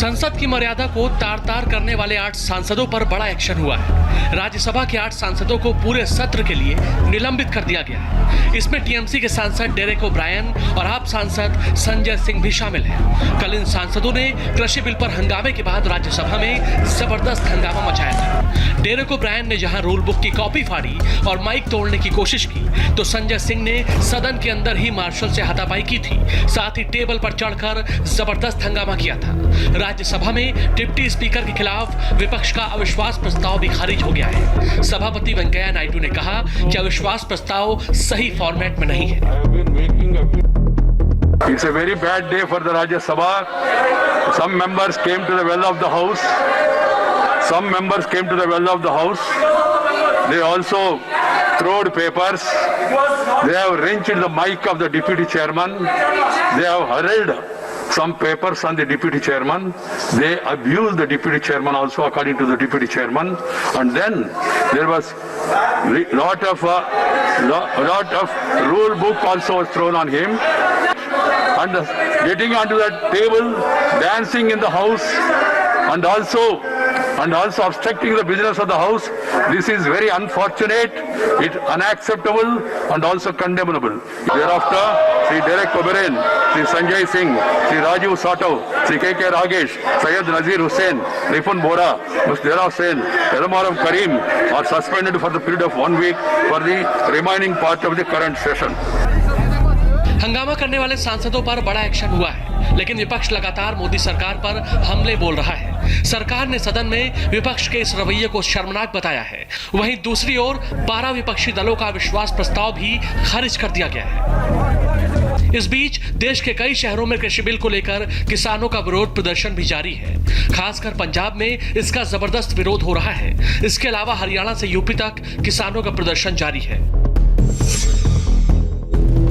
संसद की मर्यादा को तार-तार करने वाले 8 सांसदों पर बड़ा एक्शन हुआ है। राज्यसभा के 8 सांसदों को पूरे सत्र के लिए निलंबित कर दिया गया है। इसमें टीएमसी के सांसद डेरेक ओब्रायन और आप सांसद संजय सिंह भी शामिल हैं। कल इन सांसदों ने कृषि बिल पर हंगामे के बाद राज्यसभा में जबरदस्त हंगामा मचाया था। डेरेक ओब्रायन ने जहां रूल बुक की कॉपी फाड़ी और माइक तोड़ने की कोशिश की, तो संजय सिंह ने सदन के अंदर ही मार्शल से हाथापाई की थी। साथ ही टेबल पर चढ़कर जबरदस्त हंगामा किया था। राज्यसभा में डिप्टी स्पीकर के खिलाफ विपक्ष का अविश्वास प्रस्ताव भी खारिज हो गया है। सभापति वेंकैया नायडू ने कहा कि अविश्वास प्रस्ताव सही फॉर्मेट में नहीं है। It's a very bad day for the Rajya Sabha. Some members came to the well of the house. They also throwed papers. They have wrenched the mic of the deputy chairman. They have hurled some papers on the deputy chairman. They abused the deputy chairman also, according to the deputy chairman. And then there was lot of rule book also was thrown on him. And getting onto that table, dancing in the house, and also obstructing the business of the house. This is very unfortunate, it's unacceptable and also condemnable. Thereafter, Sri Derek Oberyn, Sri Sanjay Singh, Sri Rajiv Sato, Sri K.K. Ragesh, Syed Nazir Hussain, Ripun Bora, Musdera Hussain, Elamaram Karim are suspended for the period of 1 week for the remaining part of the current session. हंगामा करने वाले सांसदों पर बड़ा action हुआ है, लेकिन विपक्ष लगातार मोदी सरकार पर हमले बोल रहा है। सरकार ने सदन में विपक्ष के इस रवैये को शर्मनाक बताया है। वहीं दूसरी ओर 12 विपक्षी दलों का अविश्वास प्रस्ताव भी खारिज कर दिया गया है। इस बीच देश के कई शहरों में कृषि बिल को लेकर किसानों का विरोध प्रदर्शन भी जारी है। खासकर पंजाब में इसका जबरदस्त विरोध हो रहा है। इसके अलावा हरियाणा से यूपी तक किसानों का प्रदर्शन जारी है।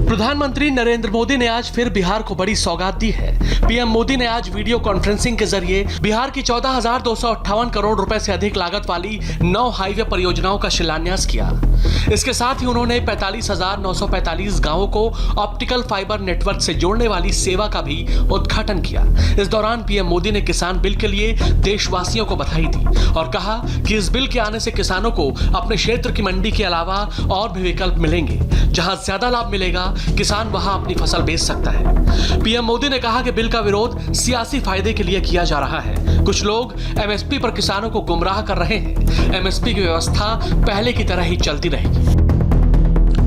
प्रधानमंत्री नरेंद्र मोदी ने आज फिर बिहार को बड़ी सौगात दी है। पीएम मोदी ने आज वीडियो कॉन्फ्रेंसिंग के जरिए बिहार की 14,258 करोड़ रुपए से अधिक लागत वाली 9 हाईवे परियोजनाओं का शिलान्यास किया। इसके साथ ही उन्होंने 45,945 गांवों को ऑप्टिकल फाइबर नेटवर्क से जोड़ने वाली सेवा का भी उद्घाटन किया। इस दौरान पीएम मोदी ने किसान बिल के लिए देशवासियों को बधाई दी और कहा कि इस बिल के आने से किसानों को अपने क्षेत्र की मंडी के अलावा और भी विकल्प मिलेंगे। जहां ज्यादा लाभ मिलेगा, किसान वहां अपनी फसल बेच सकता है। पीएम मोदी ने कहा कि बिल का विरोध सियासी फायदे के लिए किया जा रहा है। कुछ लोग एमएसपी पर किसानों को गुमराह कर रहे हैं। एमएसपी की व्यवस्था पहले की तरह ही चलती रहेगी।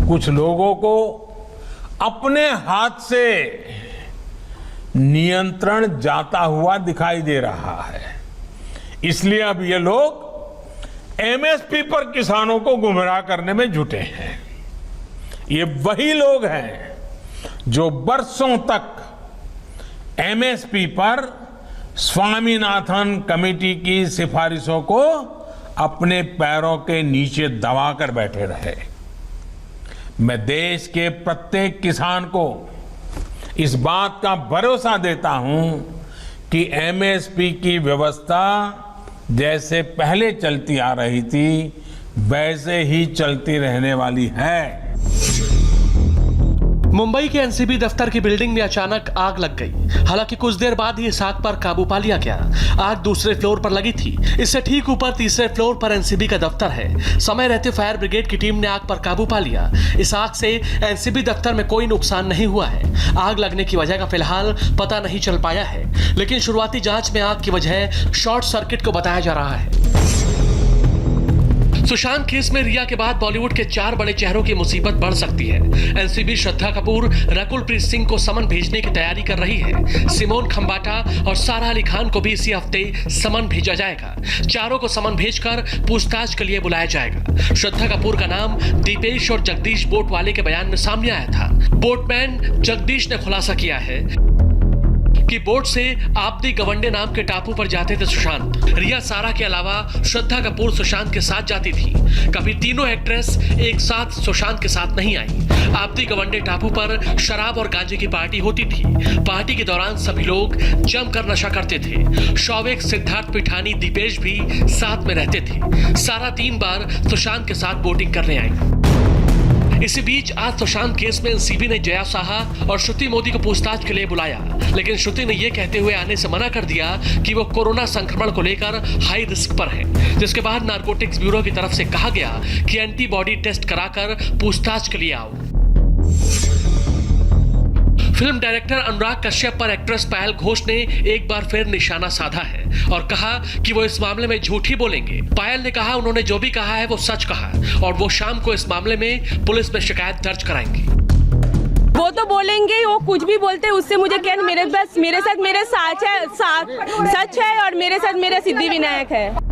कुछ लोगों को अपने हाथ से नियंत्रण जाता हुआ दिखाई दे रहा है। इसलिए अब ये लोग एमएसपी पर किसानों को गुमराह करने में जुटे हैं। ये वही लोग हैं जो बरसों तक एमएसपी पर स्वामीनाथन कमेटी की सिफारिशों को अपने पैरों के नीचे दबाकर बैठे रहे। मैं देश के प्रत्येक किसान को इस बात का भरोसा देता हूं कि एमएसपी की व्यवस्था जैसे पहले चलती आ रही थी वैसे ही चलती रहने वाली है। मुंबई के एनसीबी दफ्तर की बिल्डिंग में अचानक आग लग गई। हालांकि कुछ देर बाद ही इस आग पर काबू पा लिया गया। आग दूसरे फ्लोर पर लगी थी। इससे ठीक ऊपर तीसरे फ्लोर पर एनसीबी का दफ्तर है। समय रहते फायर ब्रिगेड की टीम ने आग पर काबू पा लिया। इस आग से एनसीबी दफ्तर में कोई नुकसान नहीं हुआ है। आग लगने की वजह का फिलहाल पता नहीं चल पाया है, लेकिन शुरुआती जांच में आग की वजह शॉर्ट सर्किट को बताया जा रहा है। सुशांत केस में रिया के बाद बॉलीवुड के 4 बड़े चेहरों की मुसीबत बढ़ सकती है। एनसीबी श्रद्धा कपूर, रकुल प्रीत सिंह को समन भेजने की तैयारी कर रही है। सिमोन खंबाटा और सारा अली खान को भी इसी हफ्ते समन भेजा जाएगा। चारों को समन भेजकर पूछताछ के लिए बुलाया जाएगा। श्रद्धा कपूर का नाम दीपेश और जगदीश बोट वाले के बयान में सामने आया था। बोटमैन जगदीश ने खुलासा किया है कि बोट से आपदी गवंडे नाम के टापू पर जाते थे सुशांत। रिया सारा के अलावा श्रद्धा कपूर सुशांत के साथ जाती थी। कभी तीनों एक्ट्रेस एक साथ सुशांत के साथ नहीं आई। आपदी गवंडे टापू पर शराब और गांजे की पार्टी होती थी। पार्टी के दौरान सभी लोग जमकर नशा करते थे। शौविक, सिद्धार्थ पिठानी, दीपेश भी साथ में रहते थे। सारा 3 बार सुशांत के साथ बोटिंग करने आई। इसी बीच आज सुशांत केस में एनसीबी ने जया साहा और श्रुति मोदी को पूछताछ के लिए बुलाया, लेकिन श्रुति ने यह कहते हुए आने से मना कर दिया कि वो कोरोना संक्रमण को लेकर हाई रिस्क पर है, जिसके बाद नारकोटिक्स ब्यूरो की तरफ से कहा गया कि एंटीबॉडी टेस्ट कराकर पूछताछ के लिए आओ। फिल्म डायरेक्टर अनुराग कश्यप पर एक्ट्रेस पायल घोष ने एक बार फिर निशाना साधा है और कहा कि वो इस मामले में झूठ ही बोलेंगे। पायल ने कहा उन्होंने जो भी कहा है वो सच कहा और वो शाम को इस मामले में पुलिस में शिकायत दर्ज कराएंगी। वो तो बोलेंगे, वो कुछ भी बोलते हैं उससे मुझे क्या, मेरे साथ मेरे सच है और मेरे साथ मेरा सिद्धि विनायक है।